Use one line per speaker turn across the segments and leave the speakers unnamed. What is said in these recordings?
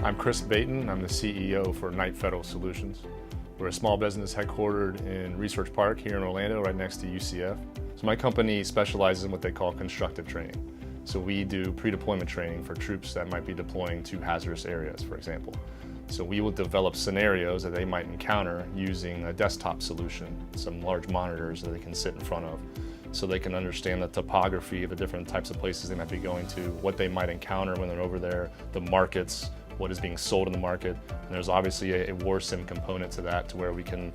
I'm Chris Baton. I'm the CEO for Knight Federal Solutions. We're a small business headquartered in Research Park here in Orlando, right next to UCF. So my company specializes in what they call constructive training. So we do pre-deployment training for troops that might be deploying to hazardous areas, for example. So we will develop scenarios that they might encounter using a desktop solution, some large monitors that they can sit in front of, so they can understand the topography of the different types of places they might be going to, what they might encounter when they're over there, the markets, what is being sold in the market. And there's obviously a war sim component to that, to where we can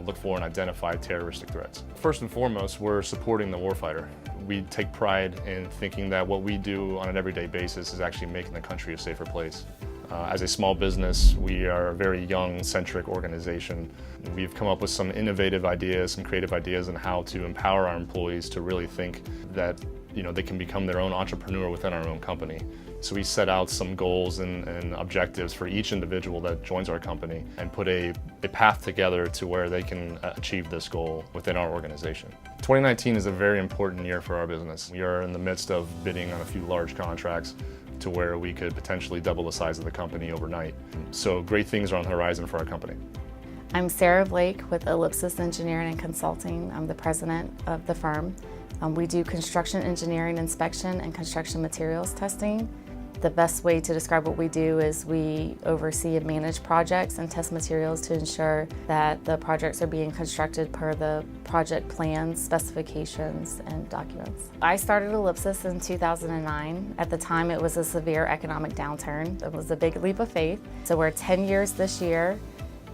look for and identify terroristic threats. First and foremost, we're supporting the warfighter. We take pride in thinking that what we do on an everyday basis is actually making the country a safer place. As a small business, we are a very young-centric organization. We've come up with some innovative ideas, some creative ideas on how to empower our employees to really think that they can become their own entrepreneur within our own company. So we set out some goals and objectives for each individual that joins our company and put a path together to where they can achieve this goal within our organization. 2019 is a very important year for our business. We are in the midst of bidding on a few large contracts to where we could potentially double the size of the company overnight. So great things are on the horizon for our company.
I'm Sarah Blake with Ellipsis Engineering and Consulting. I'm the president of the firm. We do construction engineering inspection and construction materials testing. The best way to describe what we do is we oversee and manage projects and test materials to ensure that the projects are being constructed per the project plans, specifications, and documents. I started Ellipsis in 2009. At the time, it was a severe economic downturn. It was a big leap of faith. So we're 10 years this year,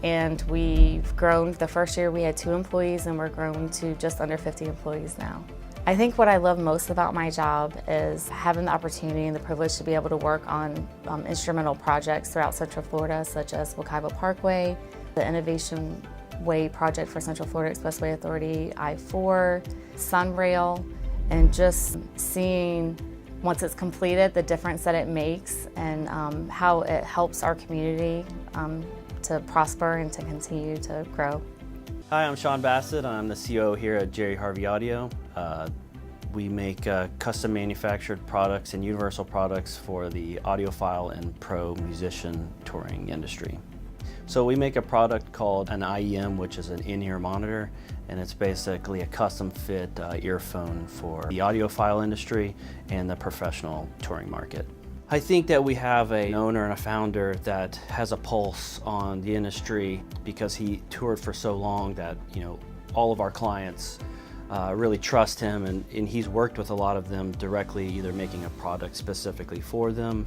and we've grown. The first year we had 2 employees, and we're grown to just under 50 employees now. I think what I love most about my job is having the opportunity and the privilege to be able to work on instrumental projects throughout Central Florida, such as Wekiva Parkway, the Innovation Way project for Central Florida Expressway Authority, I-4, Sunrail, and just seeing, once it's completed, the difference that it makes and how it helps our community to prosper and to continue to grow.
Hi, I'm Sean Bassett. I'm the CEO here at Jerry Harvey Audio. We make custom manufactured products and universal products for the audiophile and pro musician touring industry. So we make a product called an IEM, which is an in-ear monitor, and it's basically a custom fit earphone for the audiophile industry and the professional touring market. I think that we have an owner and a founder that has a pulse on the industry because he toured for so long that all of our clients really trust him, and he's worked with a lot of them directly, either making a product specifically for them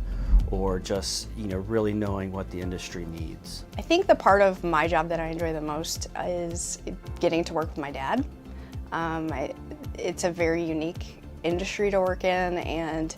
or just really knowing what the industry needs.
I think the part of my job that I enjoy the most is getting to work with my dad. It's a very unique industry to work in, and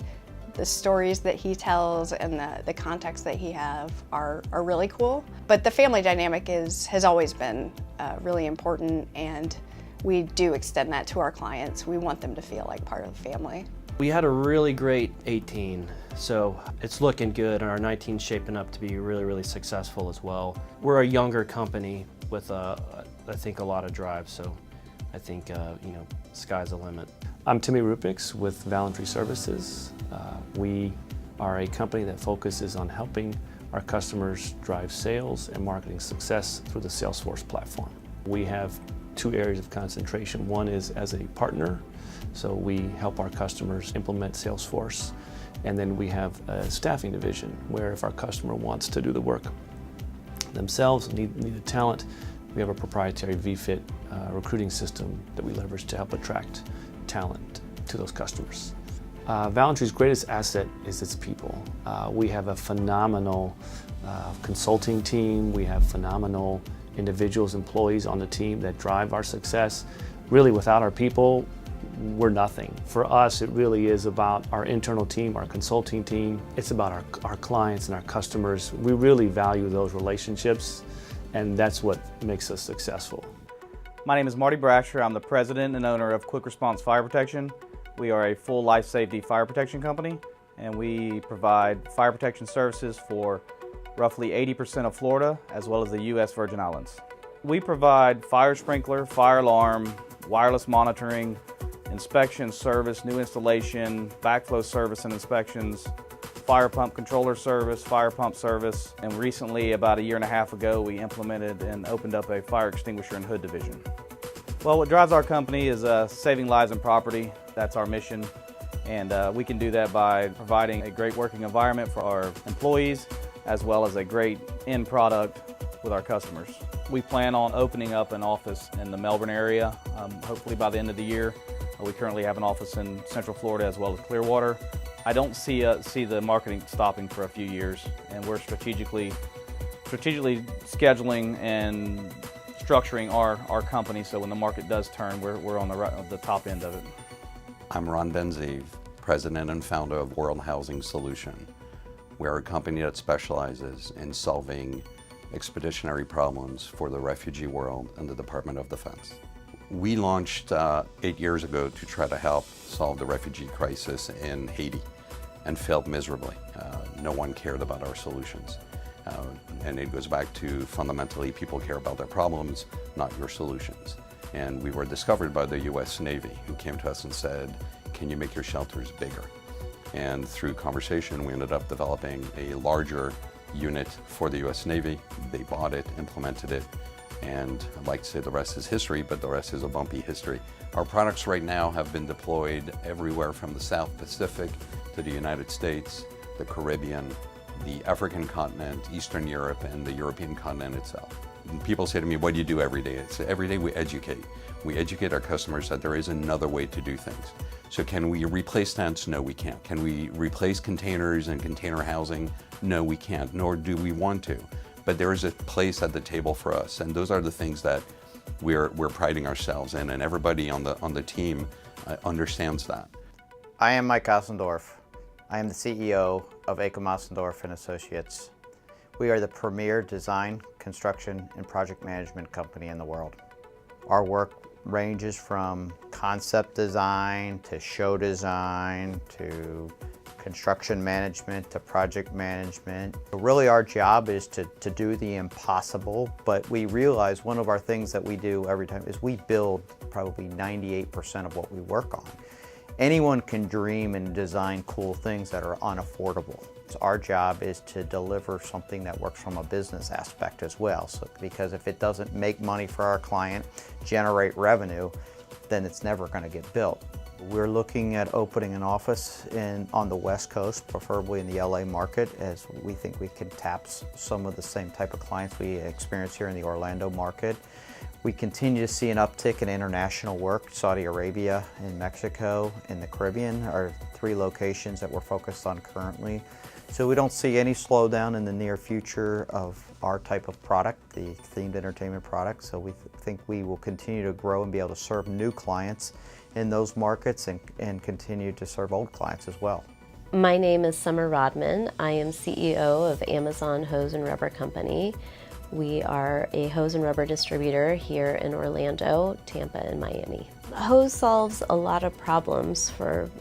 the stories that he tells and the context that he have are really cool. But the family dynamic has always been really important, and we do extend that to our clients. We want them to feel like part of the family.
We had a really great 18, so it's looking good, and our 19 is shaping up to be really, really successful as well. We're a younger company with, I think, a lot of drive, so I think, sky's the limit.
I'm Timmy Rupix with Valentry Services. We are a company that focuses on helping our customers drive sales and marketing success through the Salesforce platform. We have 2 areas of concentration. One is as a partner, so we help our customers implement Salesforce. And then we have a staffing division where if our customer wants to do the work themselves, need the talent, we have a proprietary VFit recruiting system that we leverage to help attract talent to those customers. Valentry's greatest asset is its people. We have a phenomenal consulting team. We have phenomenal individuals, employees on the team that drive our success. Really, without our people, we're nothing. For us, it really is about our internal team, our consulting team. It's about our clients and our customers. We really value those relationships, and that's what makes us successful.
My name is Marty Brasher. I'm the president and owner of Quick Response Fire Protection. We are a full life safety fire protection company, and we provide fire protection services for roughly 80% of Florida, as well as the U.S. Virgin Islands. We provide fire sprinkler, fire alarm, wireless monitoring, inspection, service, new installation, backflow service and inspections, fire pump controller service, fire pump service, and recently, about a year and a half ago, we implemented and opened up a fire extinguisher and hood division. Well, what drives our company is saving lives and property. That's our mission, and we can do that by providing a great working environment for our employees, as well as a great end product with our customers. We plan on opening up an office in the Melbourne area, hopefully by the end of the year. We currently have an office in Central Florida as well as Clearwater. I don't see the marketing stopping for a few years, and we're strategically scheduling and structuring our company so when the market does turn, we're on the top end of it.
I'm Ron Benziv, President and founder of World Housing Solution. We're a company that specializes in solving expeditionary problems for the refugee world and the Department of Defense. We launched 8 years ago to try to help solve the refugee crisis in Haiti and failed miserably. No one cared about our solutions. And it goes back to fundamentally people care about their problems, not your solutions. And we were discovered by the US Navy, who came to us and said, can you make your shelters bigger? And through conversation, we ended up developing a larger unit for the US Navy. They bought it, implemented it, and I'd like to say the rest is history, but the rest is a bumpy history. Our products right now have been deployed everywhere from the South Pacific to the United States, the Caribbean, the African continent, Eastern Europe, and the European continent itself. And people say to me, what do you do every day? It's every day we educate. We educate our customers that there is another way to do things. So can we replace tents? No, we can't. Can we replace containers and container housing? No, we can't, nor do we want to. But there is a place at the table for us, and those are the things that we're priding ourselves in, and everybody on the team understands that.
I am Mike Ossendorf. I am the CEO of Acom Ossendorf and Associates. We are the premier design, construction, and project management company in the world. Our work ranges from concept design to show design to construction management to project management. Really our job is to do the impossible, but we realize one of our things that we do every time is we build probably 98% of what we work on. Anyone can dream and design cool things that are unaffordable. So our job is to deliver something that works from a business aspect as well. So, because if it doesn't make money for our client, generate revenue, then it's never going to get built. We're looking at opening an office on the West Coast, preferably in the LA market, as we think we can tap some of the same type of clients we experience here in the Orlando market. We continue to see an uptick in international work. Saudi Arabia and Mexico and the Caribbean are 3 locations that we're focused on currently. So we don't see any slowdown in the near future of our type of product, the themed entertainment product. So we think we will continue to grow and be able to serve new clients in those markets and continue to serve old clients as well.
My name is Summer Rodman. I am CEO of Amazon Hose and Rubber Company. We are a hose and rubber distributor here in Orlando, Tampa, and Miami. Hose solves a lot of problems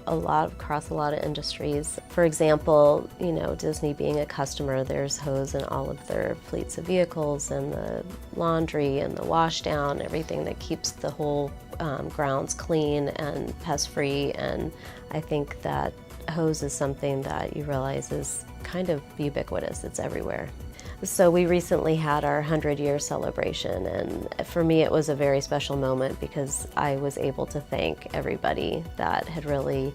across a lot of industries. For example, Disney being a customer, there's hose in all of their fleets of vehicles and the laundry and the wash down, everything that keeps the whole grounds clean and pest-free. And I think that hose is something that you realize is kind of ubiquitous. It's everywhere. So we recently had our 100-year celebration, and for me it was a very special moment because I was able to thank everybody that had really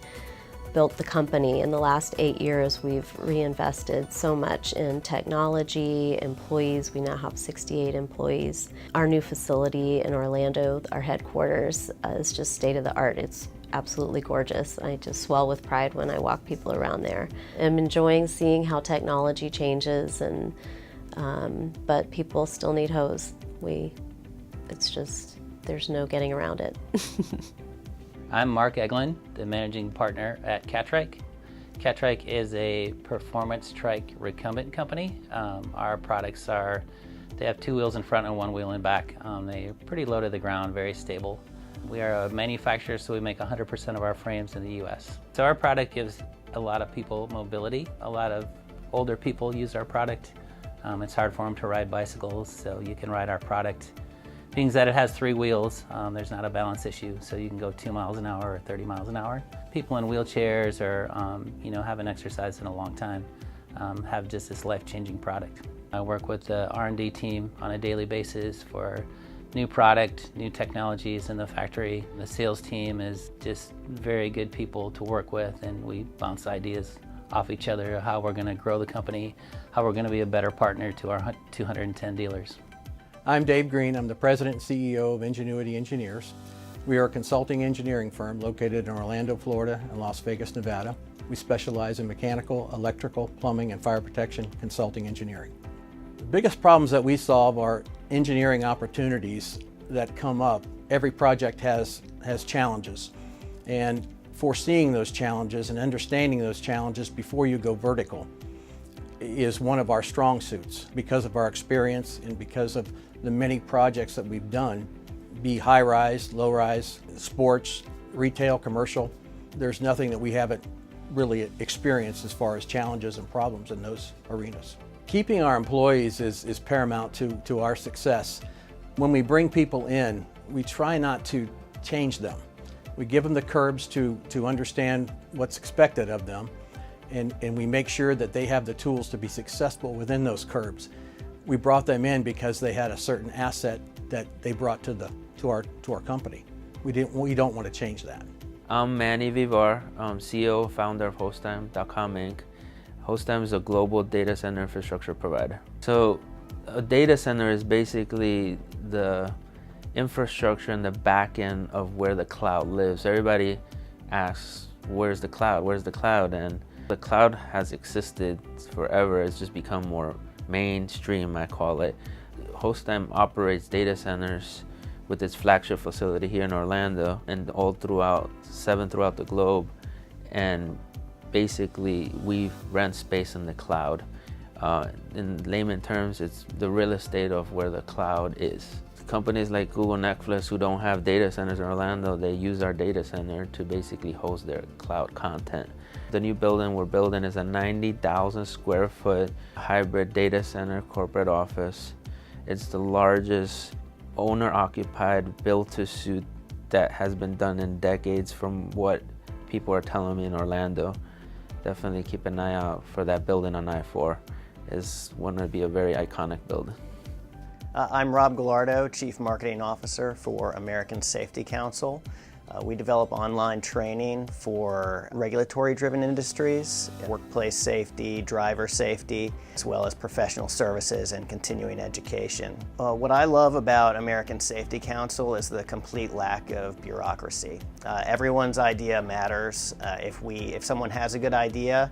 built the company. In the last 8 years, we've reinvested so much in technology, employees. We now have 68 employees. Our new facility in Orlando, our headquarters, is just state of the art. It's absolutely gorgeous. I just swell with pride when I walk people around there. I'm enjoying seeing how technology changes, but people still need hose. There's no getting around it.
I'm Mark Eglin, the managing partner at Catrike. Catrike is a performance trike recumbent company. Our products they have 2 wheels in front and 1 wheel in back. They're pretty low to the ground, very stable. We are a manufacturer, so we make 100% of our frames in the US. So our product gives a lot of people mobility. A lot of older people use our product. It's hard for them to ride bicycles, so you can ride our product Being that it has 3 wheels, there's not a balance issue, so you can go 2 miles an hour or 30 miles an hour. People in wheelchairs or haven't exercised in a long time have just this life-changing product. I work with the R&D team on a daily basis for new product, new technologies in the factory. The sales team is just very good people to work with, and we bounce ideas off each other, how we're going to grow the company, how we're going to be a better partner to our 210 dealers.
I'm Dave Green. I'm the President and CEO of Ingenuity Engineers. We are a consulting engineering firm located in Orlando, Florida and Las Vegas, Nevada. We specialize in mechanical, electrical, plumbing, and fire protection consulting engineering. The biggest problems that we solve are engineering opportunities that come up. Every project has challenges, and foreseeing those challenges and understanding those challenges before you go vertical is one of our strong suits because of our experience and because of the many projects that we've done, be high-rise, low-rise, sports, retail, commercial. There's nothing that we haven't really experienced as far as challenges and problems in those arenas. Keeping our employees is paramount to our success. When we bring people in, we try not to change them. We give them the curbs to understand what's expected of them, and we make sure that they have the tools to be successful within those curbs. We brought them in because they had a certain asset that they brought to our company. We don't want to change that.
I'm Manny Vivar, CEO, founder of Hosttime.com Inc. Hosttime is a global data center infrastructure provider. So a data center is basically the infrastructure and the back end of where the cloud lives. Everybody asks, where's the cloud? Where's the cloud? And the cloud has existed forever. It's just become more mainstream, I call it. Hosttime operates data centers with its flagship facility here in Orlando and all throughout, 7 throughout the globe. And basically, we rent space in the cloud. In layman terms, it's the real estate of where the cloud is. Companies like Google, Netflix, who don't have data centers in Orlando, they use our data center to basically host their cloud content. The new building we're building is a 90,000 square foot hybrid data center corporate office. It's the largest owner-occupied build-to-suit that has been done in decades from what people are telling me in Orlando. Definitely keep an eye out for that building on I-4. It's going to be a very iconic building.
I'm Rob Gallardo, Chief Marketing Officer for American Safety Council. We develop online training for regulatory-driven industries, workplace safety, driver safety, as well as professional services and continuing education. What I love about American Safety Council is the complete lack of bureaucracy. Everyone's idea matters. If someone has a good idea,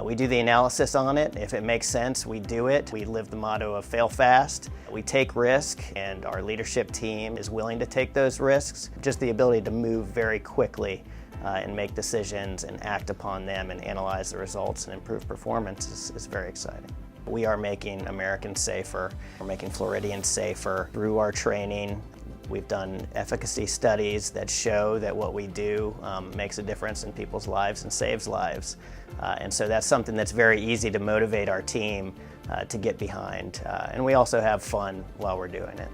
we do the analysis on it. If it makes sense, we do it. We live the motto of fail fast. We take risk, and our leadership team is willing to take those risks. Just the ability to move very quickly and make decisions and act upon them and analyze the results and improve performance is very exciting. We are making Americans safer. We're making Floridians safer through our training. We've done efficacy studies that show that what we do makes a difference in people's lives and saves lives. And so that's something that's very easy to motivate our team to get behind. And we also have fun while we're doing it.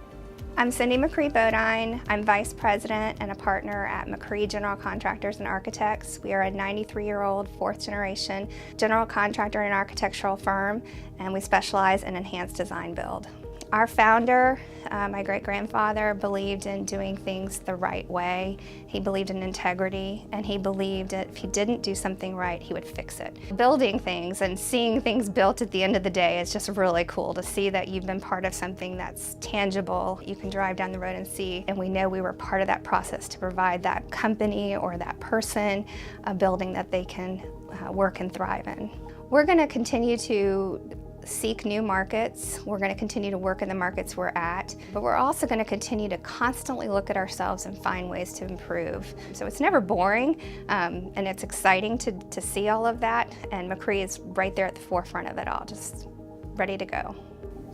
I'm Cindy McCree Bodine. I'm Vice President and a partner at McCree General Contractors and Architects. We are a 93-year-old, 4th generation general contractor and architectural firm, and we specialize in enhanced design build. Our founder, my great-grandfather, believed in doing things the right way. He believed in integrity, and he believed that if he didn't do something right, he would fix it. Building things and seeing things built at the end of the day is just really cool to see that you've been part of something that's tangible. You can drive down the road and see, and we know we were part of that process to provide that company or that person a building that they can work and thrive in. We're going to continue to seek new markets. We're going to continue to work in the markets we're at, but we're also going to continue to constantly look at ourselves and find ways to improve. So it's never boring, and it's exciting to see all of that, and McCree is right there at the forefront of it all, just ready to go.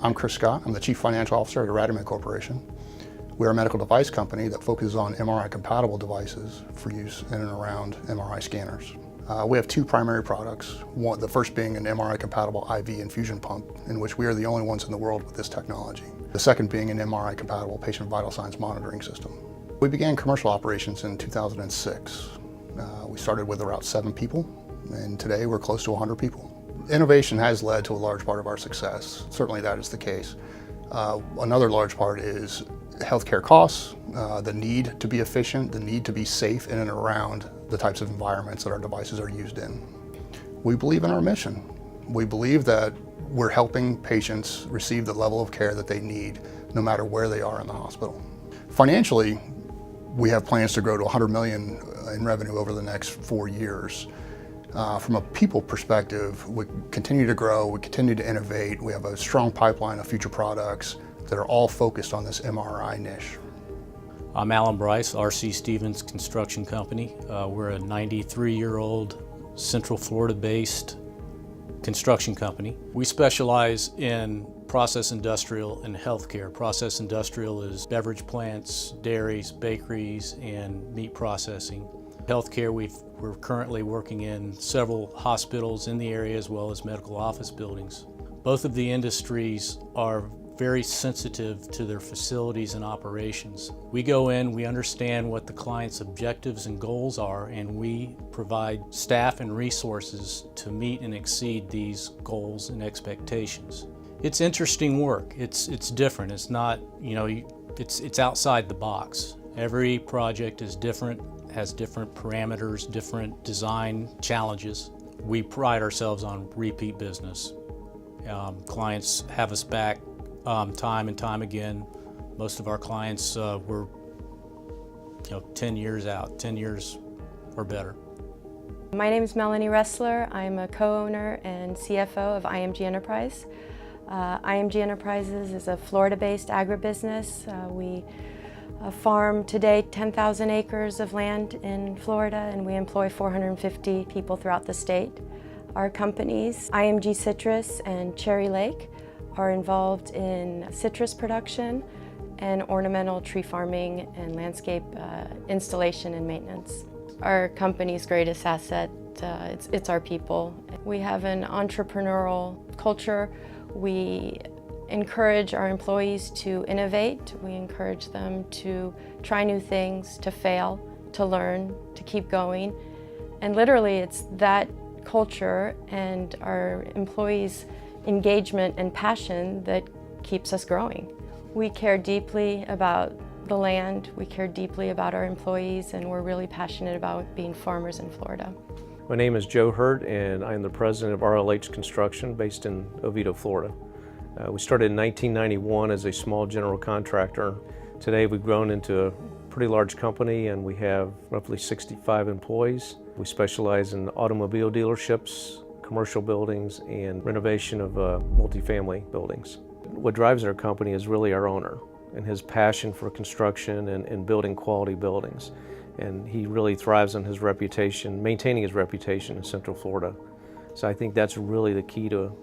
I'm Chris Scott. I'm the Chief Financial Officer at Radman Corporation. We're a medical device company that focuses on MRI-compatible devices for use in and around MRI scanners. We have two primary products. The first being an MRI-compatible IV infusion pump, in which we are the only ones in the world with this technology. The second being an MRI-compatible patient vital signs monitoring system. We began commercial operations in 2006. We started with around 7 people, and today we're close to 100 people. Innovation has led to a large part of our success. Certainly that is the case. Another large part is healthcare costs, the need to be efficient, the need to be safe in and around the types of environments that our devices are used in. We believe in our mission. We believe that we're helping patients receive the level of care that they need, no matter where they are in the hospital. Financially, we have plans to grow to $100 million in revenue over the next 4 years. From a people perspective, we continue to grow, we continue to innovate. We have a strong pipeline of future products that are all focused on this MRI niche.
I'm Alan Bryce, RC Stevens Construction Company. We're a 93-year-old Central Florida-based construction company. We specialize in process industrial and healthcare. Process industrial is beverage plants, dairies, bakeries, and meat processing. Healthcare, we're currently working in several hospitals in the area as well as medical office buildings. Both of the industries are very sensitive to their facilities and operations. We go in, we understand what the client's objectives and goals are, and we provide staff and resources to meet and exceed these goals and expectations. It's interesting work. It's different. It's not, it's outside the box. Every project is different, has different parameters, different design challenges. We pride ourselves on repeat business. Clients have us back time and time again. Most of our clients were 10 years out, 10 years or better.
My name is Melanie Ressler. I'm a co-owner and CFO of IMG Enterprise. IMG Enterprises is a Florida-based agribusiness. We farm today 10,000 acres of land in Florida, and we employ 450 people throughout the state. Our companies, IMG Citrus and Cherry Lake, are involved in citrus production and ornamental tree farming and landscape installation and maintenance. Our company's greatest asset, it's our people. We have an entrepreneurial culture. We encourage our employees to innovate. We encourage them to try new things, to fail, to learn, to keep going. And literally it's that culture and our employees' engagement and passion that keeps us growing. We care deeply about the land, we care deeply about our employees, and we're really passionate about being farmers in Florida.
My name is Joe Hurt, and I am the president of RLH Construction based in Oviedo, Florida. We started in 1991 as a small general contractor. Today we've grown into a pretty large company, and we have roughly 65 employees. We specialize in automobile dealerships, commercial buildings, and renovation of multifamily buildings. What drives our company is really our owner and his passion for construction and building quality buildings. And he really thrives on his reputation, maintaining his reputation in Central Florida. So I think that's really the key to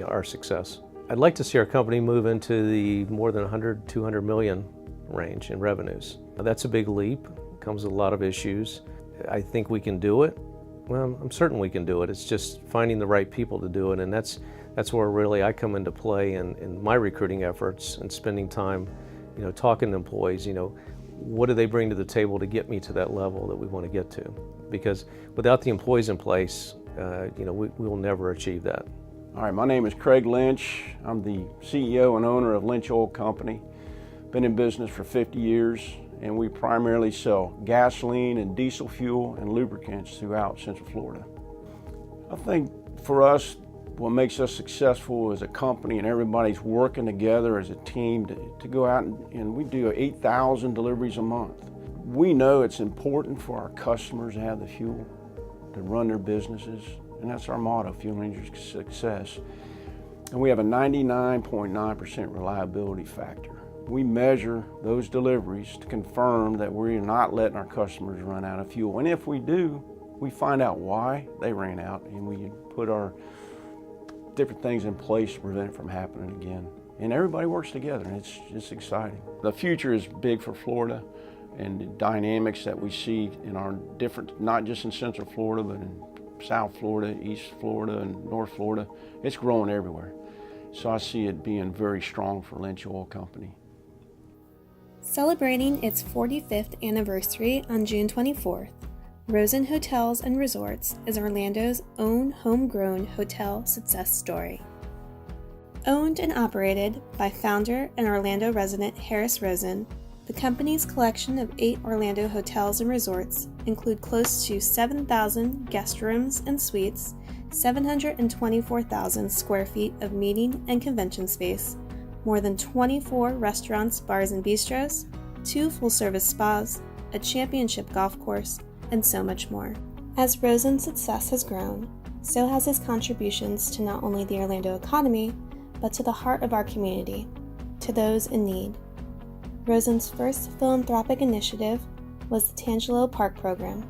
our success. I'd like to see our company move into the more than 100, 200 million range in revenues. That's a big leap, comes with a lot of issues. I think we can do it. Well, I'm certain we can do it. It's just finding the right people to do it, and that's where really I come into play in my recruiting efforts and spending time, talking to employees. What do they bring to the table to get me to that level that we want to get to? Because without the employees in place, we will never achieve that.
All right, my name is Craig Lynch. I'm the CEO and owner of Lynch Oil Company. Been in business for 50 years, and we primarily sell gasoline and diesel fuel and lubricants throughout Central Florida. I think for us, what makes us successful as a company, and everybody's working together as a team to go out and we do 8,000 deliveries a month. We know it's important for our customers to have the fuel to run their businesses, and that's our motto, fueling your success. And we have a 99.9% reliability factor. We measure those deliveries to confirm that we're not letting our customers run out of fuel. And if we do, we find out why they ran out, and we put our different things in place to prevent it from happening again. And everybody works together, and it's exciting. The future is big for Florida. and the dynamics that we see in our different, not just in Central Florida, but in South Florida, East Florida, and North Florida. It's growing everywhere. So I see it being very strong for Lynch Oil Company.
Celebrating its 45th anniversary on June 24th, Rosen Hotels and Resorts is Orlando's own homegrown hotel success story. Owned and operated by founder and Orlando resident Harris Rosen, the company's collection of 8 Orlando hotels and resorts include close to 7,000 guest rooms and suites, 724,000 square feet of meeting and convention space, more than 24 restaurants, bars, and bistros, 2 full-service spas, a championship golf course, and so much more. As Rosen's success has grown, so has his contributions to not only the Orlando economy, but to the heart of our community, to those in need. Rosen's first philanthropic initiative was the Tangelo Park Program,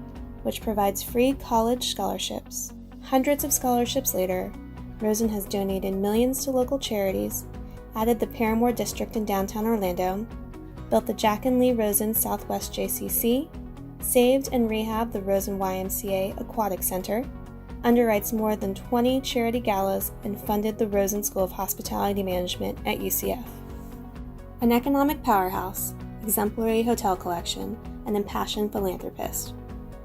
which provides free college scholarships. Hundreds of scholarships later, Rosen has donated millions to local charities, added the Paramore District in downtown Orlando, built the Jack and Lee Rosen Southwest JCC, saved and rehabbed the Rosen YMCA Aquatic Center, underwrites more than 20 charity galas, and funded the Rosen School of Hospitality Management at UCF. An economic powerhouse, exemplary hotel collection, and impassioned philanthropist,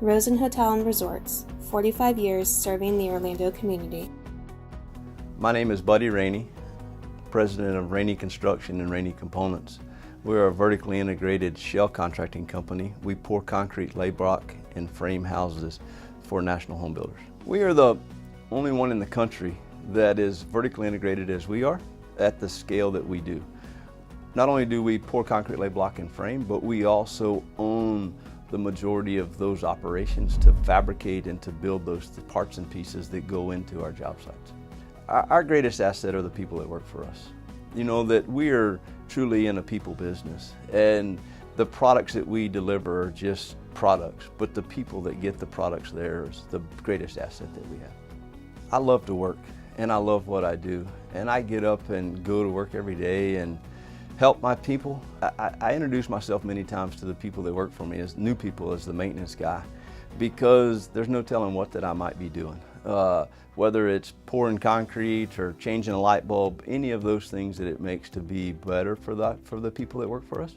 Rosen Hotel and Resorts, 45 years serving the Orlando community.
My name is Buddy Rainey, president of Rainey Construction and Rainey Components. We're a vertically integrated shell contracting company. We pour concrete, lay block, and frame houses for national home builders. We are the only one in the country that is vertically integrated as we are at the scale that we do. Not only do we pour concrete, lay block, and frame, but we also own the majority of those operations to fabricate and to build those parts and pieces that go into our job sites. Our greatest asset are the people that work for us. You know that we are truly in a people business, and the products that we deliver are just products, but the people that get the products there is the greatest asset that we have. I love to work, and I love what I do, and I get up and go to work every day and help my people. I introduce myself many times to the people that work for me as new people as the maintenance guy, because there's no telling what that I might be doing. Whether it's pouring concrete or changing a light bulb, any of those things that it makes to be better for the people that work for us.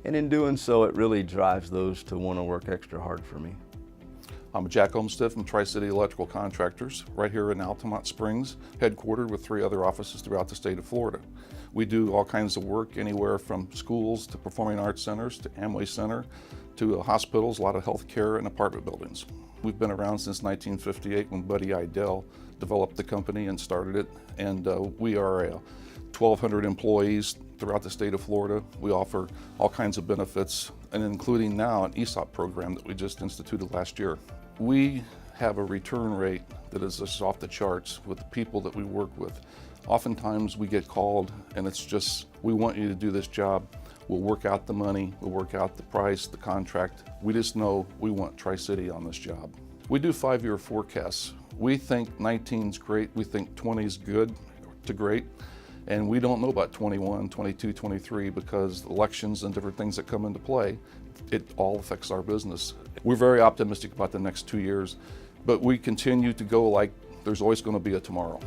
And in doing so, it really drives those to want to work extra hard for me.
I'm Jack Olmsted from Tri-City Electrical Contractors, right here in Altamont Springs, headquartered with 3 other offices throughout the state of Florida. We do all kinds of work, anywhere from schools to performing arts centers to Amway Center to hospitals, a lot of health care and apartment buildings. We've been around since 1958 when Buddy Idell developed the company and started it, and we are 1,200 employees throughout the state of Florida. We offer all kinds of benefits, and including now an ESOP program that we just instituted last year. We have a return rate that is just off the charts with the people that we work with. Oftentimes we get called and it's just, we want you to do this job. We'll work out the money, we'll work out the price, the contract. We just know we want Tri-City on this job. We do 5-year forecasts. We think 19's great, we think 20's good to great, and we don't know about 21, 22, 23 because elections and different things that come into play, it all affects our business. We're very optimistic about the next 2 years, but we continue to go like there's always going to be a tomorrow.